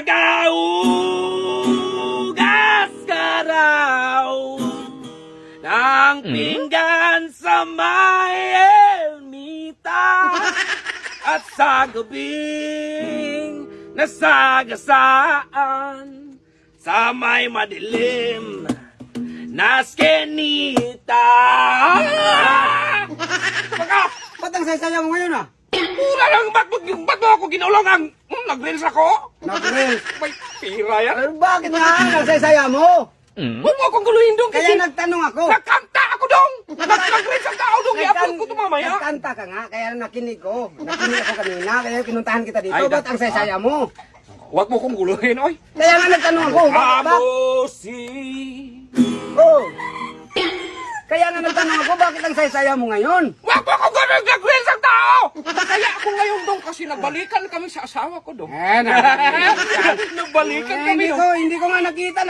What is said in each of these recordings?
Tagaugas ka raw ng pinggan sa may ermita at sa gabing nasagasaan sa may madilim na skenita. Ba't ang saysaya mo ngayon ah? Wala lang, ba't mo ako ginulong ang nag-reels ako? Nag-reels? May pira yan. Pero bakit nga ang saysaya mo? Huwag mo akong guluhin dong kasi Kaya nagtanong ako. nagkanta ako dong. Nag-reels ang tao dong. I-upload ko ito mamaya. Nagkanta ka nga, kaya nakinig ko. Nakinig ako kanina, kaya pinuntahan kita dito. Ay, Ba't ang saysaya mo? Huwag mo akong guluhin, oy. Kaya nga nagtanong ako. Bakit ba? Kamusi. Oh. Kaya nga nagtanong ako, bakit ang saysaya mo ngayon? Huwag mo akong guluhin nag-reels ang tao. Kaya ako ngayon dong kasi nagbalikan kami sa asawa ko dong. Nagbalikan kami dong. Hindi ko nga nakita.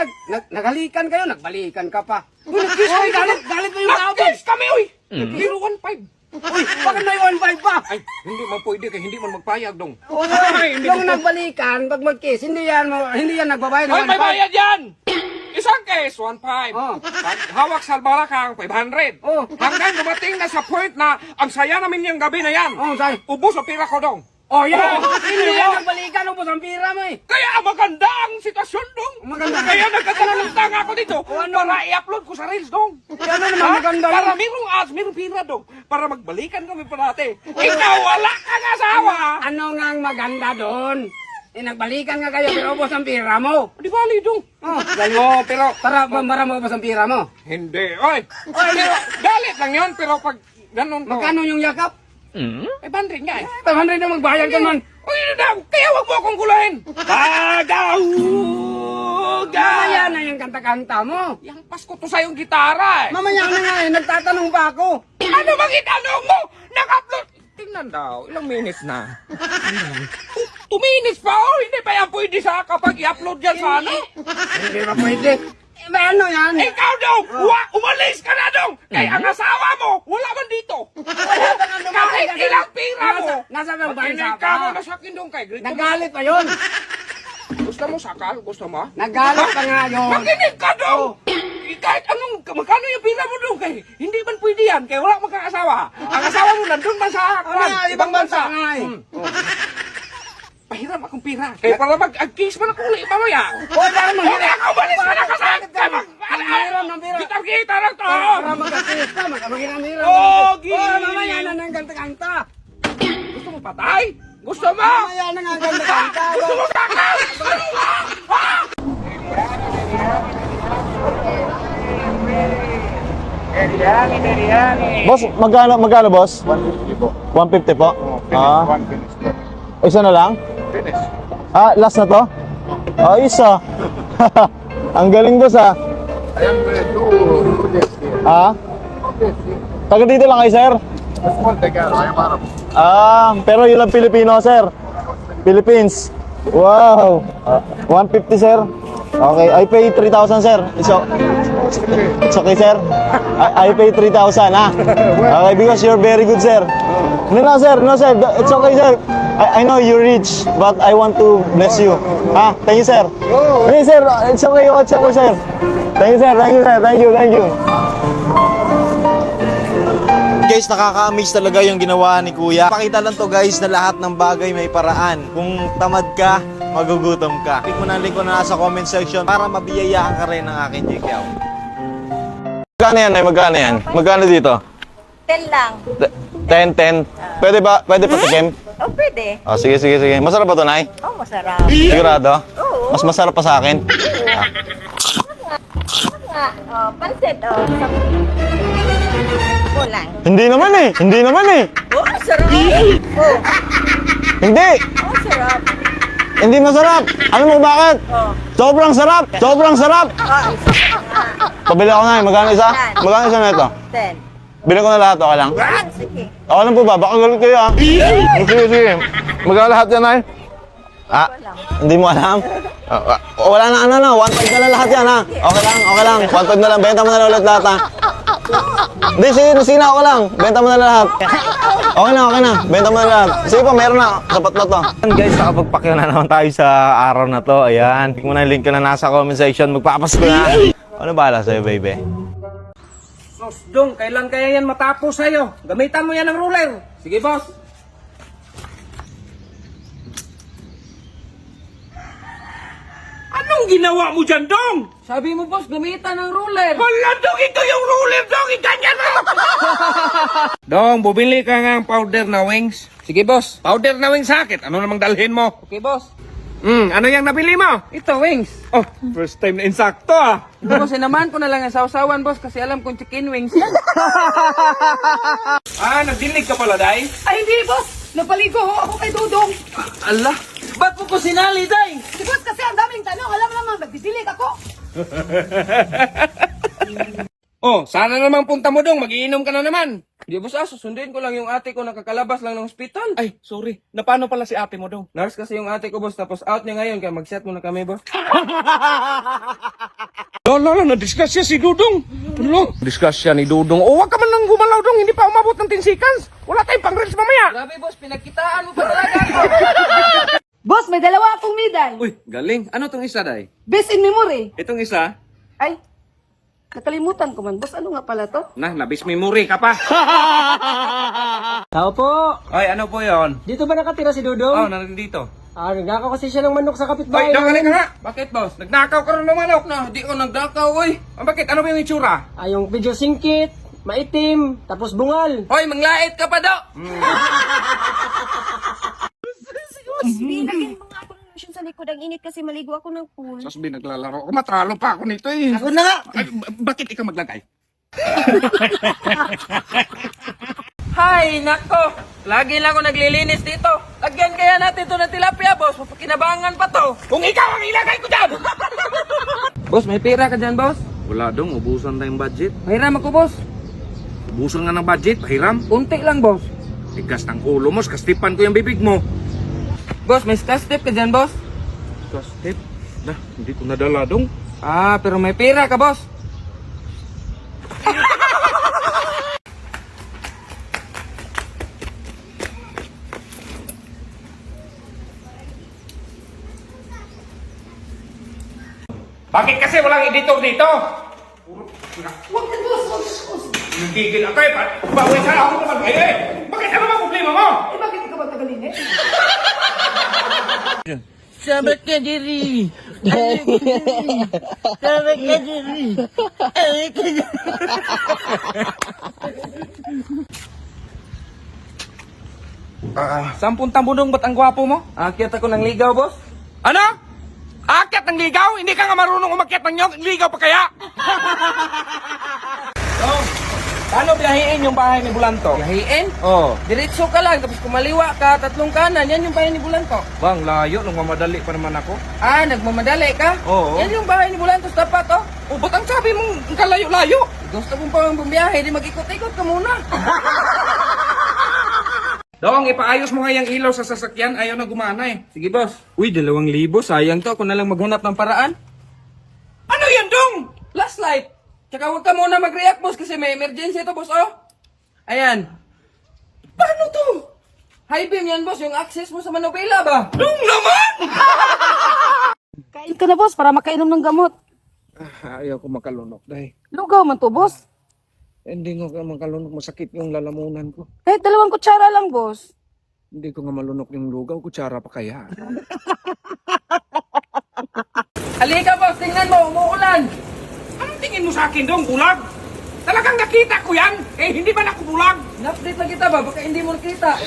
Naghalikan kayo, nagbalikan ka pa. Uy, galit mo yung tao. Nag-kiss kami, oy. 015. Uy, bakit may 1.5 pa? Ay, hindi man pwede kaya hindi man magpayag dong. Yung nagbalikan, pag mag-kiss, hindi yan nagbabayad ng Ay, may 1.5. bayad yan! Isang case, 1.5. Oh. Pag hawak sa albarakang, 500. Oh. Hanggang dumating na sa point na ang saya namin yung gabi na yan. Oh, say. Ubus ang pira ko dong. Oh, yan. Oh, Hindi yan nagbalikan, ubos ang pira mo eh. Kaya maganda ang sitwasyon dong. Maganda. Kaya nagkatalanta nga ako dito ano? para i-upload ko sa Reels dong. Yan na naman, maganda Para yun. merong ads, merong pira dong. Para magbalikan kami parate. Ikaw wala kang asawa. Ano nga ang maganda doon? Nagbalikan nga kayo, pero ubos ang pira mo. Di bali dong. Oh, Pero para mo ubos ang pira mo. hindi. Oy, pero galit lang yun. Pero pag ganun ko. Magkano yung yakap? Eh, bandring nga eh. 500 na magbayad ka man. Uy, na, kaya wag mo akong gulahin. Tagauga. Mamaya na yung kanta-kanta mo. Yang Pasko to sa yung gitara eh. Mamaya na nga eh, nagtatanong pa ako. Ano bang itanong mo? Nag-upload. Tingnan daw, ilang minutes na. 2 minutes pa oh, hindi pa yan pwede sa kapag i-upload yan sa ano? Hindi ba pwede? Eh, ba ano yan? Ikaw daw, umalis ka na daw. Kaya ang asawa mo, wala man dito. Kahit ilang pira mo. Nasa bang bansa Makinig ka mo pa? na sa akin dong kay Grito. Nagalit pa yun. Gusto mo sakal? Gusto mo? Nagalit pa nga yun. Makinig ka daw! Kahit anong, magkano yung pila mo doon kay, hindi man pwede yan, kaya wala magkakasawa. Ang asawa mo nandun man sa Ibang bansa nga eh. Pahiram akong pira. Kaya para mag-kiss man ako ulit mamaya. Huwag ka naman. Hindi ako balis ka na kasama. Maghiram ng pira. Kita lang to. Para magkakis ka, maghiram-hiram. Oh, Mamaya na ng kanta-kanta. Gusto mo patay? Gusto mo? Mamaya na nga kanta-kanta. Gusto mo sakal? Ano ba? Boss, magkano boss? 150 po. 150 po? Ah, One finish po. isa na lang? Finish. Ah, last na to? Ah, isa. Ang galing boss ah. Ayan po yun. 2 days here. Ah, taga dito lang kayo sir? Small tagal. Ayaw marap. Ah, pero yun lang Pilipino sir. Philippines. Wow. 150 sir. Okay, I pay 3,000 sir. It's okay sir. I pay 3,000 ha. Okay, because you're very good sir. No sir, it's okay sir. I know you're rich, but I want to bless you. Ha, thank you sir. Hey sir, it's okay sir. Thank you sir, thank you. Guys, nakaka-amaze talaga yung ginawa ni Kuya. Pakita lang to guys na lahat ng bagay may paraan. Kung tamad ka, magugutom ka. Click mo na ang link ko na nasa comment section para mabiyayaan ka rin ng aking Jikaw. Magkano yan? Magkano yan? Magkano dito? 10 lang. 10. Pwede ba? Pwede patikim? Oh, pwede. Oh, sige. Masarap ba ito, Nay? Oh, masarap. Sigurado? Oo. Mas masarap pa sa akin. Oh, pansit, oh. Kulang. Hindi naman eh. Oh, sarap. Oh, Hindi. sarap. Hindi masarap. Alam mo bakit? Oh. Sobrang sarap. Oh, Pabili ako na. Magkano isa? Magkano isa na ito? 10. Bili ko na lahat. Okay lang? Sige. Okay lang po ba? Baka galit kayo ah. Sige. Magkano lahat yan ay? Ah, hindi mo alam? Wala na ano na. 1.5 na lang lahat yan ha. Okay lang. 1.5 na lang. Benta mo na lang ulit lahat ha. Hindi, sina ko lang. Benta mo na lahat. Okay na. Benta mo na lahat. Sige po, meron na. Sapat na to. Guys, nakapagpakyaw na naman tayo sa araw na to. Ayan. Click mo na yung link ko na nasa comment section. Magpapasko na. Ano bahala sa'yo, baby? Sos, Dong, kailan kaya yan matapos sa'yo? Gamitan mo yan ng ruler. Sige, boss. Anong ginawa mo dyan, Dong? Sabi mo, boss, gamitan ng ruler. Wala, Dong! Ito yung ruler, Dong! Iganyan mo! Dong, bumili ka nga ng powder na wings. Sige, boss. Powder na wings sakit. Ano namang dalhin mo? Okay, boss. Ano yung nabili mo? Ito, wings. Oh, first time na insakto ah. Ito, boss, sinaman ko na lang ang sausawan, boss, kasi alam kong chicken wings yan. Nagdinig ka pala, Day? Ay, hindi, boss. Napaligo ako kay Dudong. Allah, ba't mo ko sinali, Day? Si boss, kasi ang daming tanong. Alam naman, nagdidilig ako. Oh, sana namang punta mo dong, magiinom ka na naman. Di boss, susundin ko lang yung ate ko nakakalabas lang ng hospital. Ay, sorry. Napano pala si ate mo dong? Nurse kasi yung ate ko, boss, tapos out niya ngayon, kaya mag-set muna kami, boss. Lolo, na-discuss siya si Dudong. Ano? Discuss siya ni Dudong. Oh, wag ka man nang gumalaw dong, hindi pa umabot ng 10 seconds. Wala tayong pang-reels mamaya. Grabe, boss, pinagkitaan mo pa talaga ako. Boss, may dalawa akong medal. Uy, galing. Ano tong isa, Day? Best in memory. Itong isa? Ay, nakalimutan ko man. Boss, ano nga pala to? Nabis memory ka pa. Tao po! Ay, ano po yon? Dito ba nakatira si Oh, Dudong? nandito. Nagnakaw kasi siya ng manok sa Ay, kapitbahay Dong, namin. ka nga. Bakit, boss? Nagnakaw ka rin ng manok na. Di ko nagdakaw, oy. Bakit? Ano ba yung itsura? Yung video singkit, maitim, tapos bungal. Hoy, manglait ka pa, Do! Hindi, lagyan mo nga ako ng lotion sa likod. Ang init kasi maligo ako ng pool. Sasbi, naglalaro ako. Matalo pa ako nito eh. Ako na nga! Ay, bakit ikaw maglagay? Hay, nako. Lagi lang ako naglilinis dito. Lagyan kaya natin ito ng tilapia, boss. Mapakinabangan pa to. Kung ikaw ang ilagay ko dyan! Boss, may pera ka dyan, boss? Wala, Dong. Ubusan tayong budget. Mahiram ako, boss. Ubusan nga ng budget. Pahiram. Unti lang, boss. Tigas ng ulo mo. Kastipan ko yung bibig mo. Boss, may stash tip ka dyan, boss? Kastip? Hindi ko nadala, Dong. Pero may pera ka, boss. Bakit kasi walang editor dito? Nagigil ako eh. Bawal ka ako naman. Bakit ano ba problema mo? Bakit ikaw ba tagalin eh? Sabat ka, Jerry. Sabat ka, Jerry. Sampung tambunong ba't ang gwapo mo? Akyat ako ng ligaw, boss. Ano? Akyat ng ligaw? Hindi ka nga marunong umakyat ng nyog. Ligaw pa kaya? Oh, paano biyahiin yung bahay ni Bulanto? Yahiin? Oh. Diretso ka lang, tapos kumaliwa ka, tatlong kanan. Yan yung bahay ni Bulanto. Bang, layo. Nung mamadali pa naman ako. Nagmamadali ka? Oo. Yan yung bahay ni Bulanto sa tapat, oh. Oh, ba't ang sabi mong kalayo-layo? Gusto mong pa bumiyahe, di mag-ikot-ikot ka muna. Dong, ipaayos mo nga yung ilaw sa sasakyan. Ayaw na gumana eh. Sige, boss. Uy, 2,000. Sayang to. Ako na lang maghanap ng paraan. Ano yan, Dong? Flashlight. Tsaka huwag ka muna mag-react, boss, kasi may emergency to, boss, oh. Ayan. Paano to? High beam yan, boss. Yung access mo sa Manobela ba? Dong naman! Kain ka na, boss, para makainom ng gamot. Ayaw ko makalunok, dahil. Lugaw man to, boss. Hindi ko makalunok. Masakit yung lalamunan ko. Kahit 2 kutsara lang, boss. Hindi ko nga malunok yung lugaw. Kutsara pa kaya. Halika, boss. Tingnan mo, umuulan. Anong tingin mo sa akin, Dong? Bulag? Talagang nakita ko yan. Eh, hindi ba ako bulag? In-update na kita ba? Baka hindi mo nakita.